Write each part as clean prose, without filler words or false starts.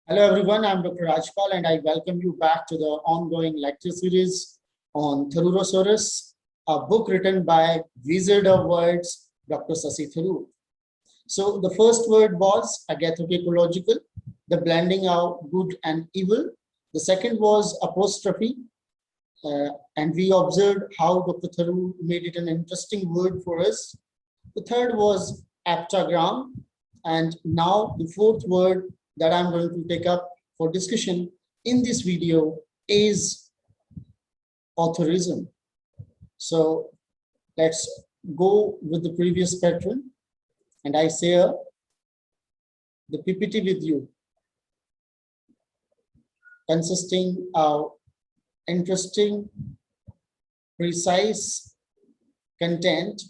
Hello everyone, I'm Dr. Rajpal and I welcome you back to the ongoing lecture series on Tharoorosaurus, a book written by Wizard of Words, Dr. Shashi Tharoor. So the first word was agathocological, the blending of good and evil. The second was apostrophe, and we observed how Dr. Tharoor made it an interesting word for us. The third was aptagram, and now the fourth word that I'm going to take up for discussion in this video is authorism. So let's go with the previous pattern, and I share the PPT with you, consisting of interesting, precise content.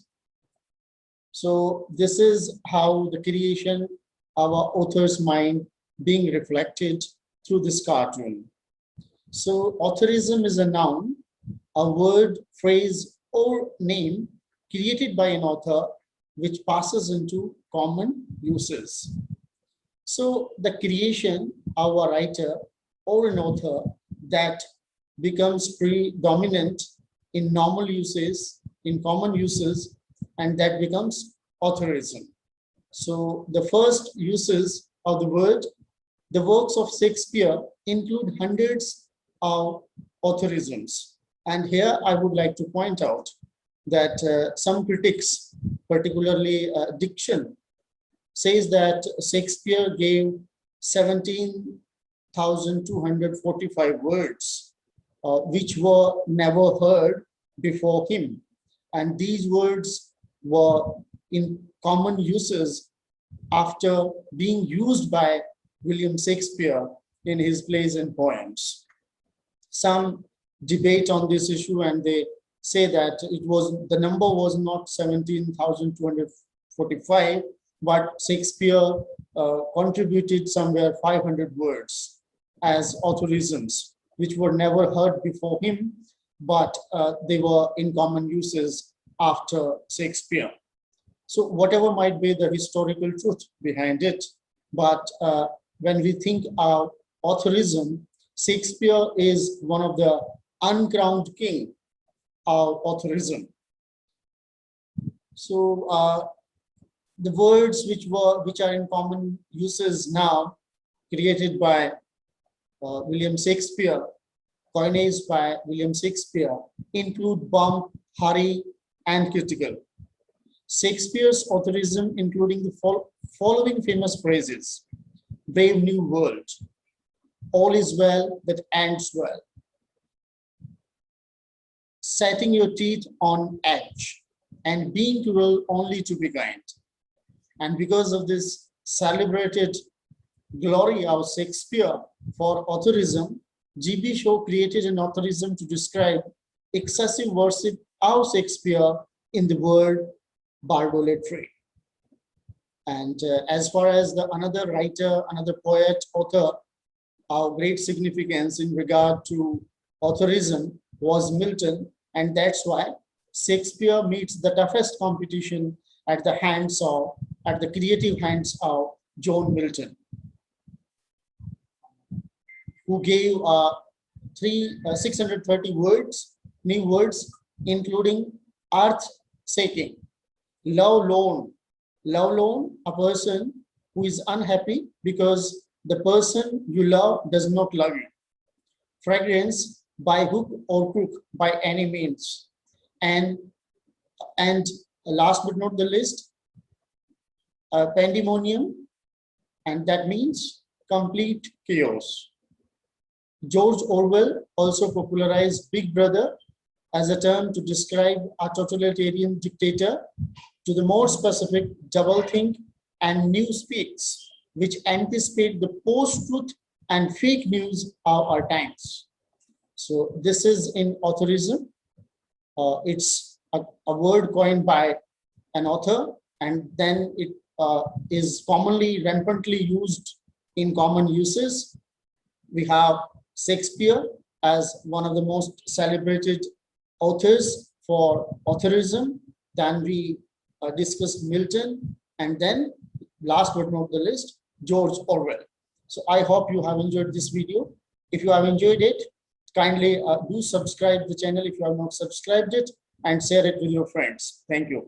So this is how the creation of our author's mind being reflected through this cartoon. So authorism is a noun, a word, phrase, or name created by an author which passes into common uses. So the creation of a writer or an author that becomes predominant in normal uses, in common uses, and that becomes authorism. So the first uses of the word, the works of Shakespeare include hundreds of authorisms. And here I would like to point out that some critics, particularly diction, says that Shakespeare gave 17,245 words, which were never heard before him. And these words were in common uses after being used by William Shakespeare in his plays and poems. Some debate on this issue and they say that the number was not 17,245, but Shakespeare contributed somewhere 500 words as authorisms, which were never heard before him, but they were in common uses after Shakespeare. So whatever might be the historical truth behind it, but when we think of authorism, Shakespeare is one of the uncrowned king of authorism. So the words which are in common uses now, created by William Shakespeare, coinage by William Shakespeare, include bump, hurry, and critical. Shakespeare's authorism, including the following famous phrases: brave new world, all is well that ends well, setting your teeth on edge, and being cruel only to be kind. And because of this celebrated glory of Shakespeare for authorism, G.B. Shaw created an authorism to describe excessive worship of Shakespeare in the word bardolatry. And as far as another writer, another poet, author of great significance in regard to authorism was Milton, and that's why Shakespeare meets the toughest competition at the creative hands of John Milton, who gave 630 new words, including earth-shaking, love lone, a person who is unhappy because the person you love does not love you. Fragrance, by hook or crook, by any means. And last but not the least, pandemonium, and that means complete chaos. George Orwell also popularized Big Brother as a term to describe a totalitarian dictator. To the more specific, doublethink and newspeaks, which anticipate the post-truth and fake news of our times. So this is in authorism. It's a word coined by an author, and then it is commonly, rampantly used in common uses. We have Shakespeare as one of the most celebrated authors for authorism. Then we discussed Milton, and then last but not the least, George Orwell. So I hope you have enjoyed this video. If you have enjoyed it, kindly do subscribe the channel if you have not subscribed it, and share it with your friends. Thank you.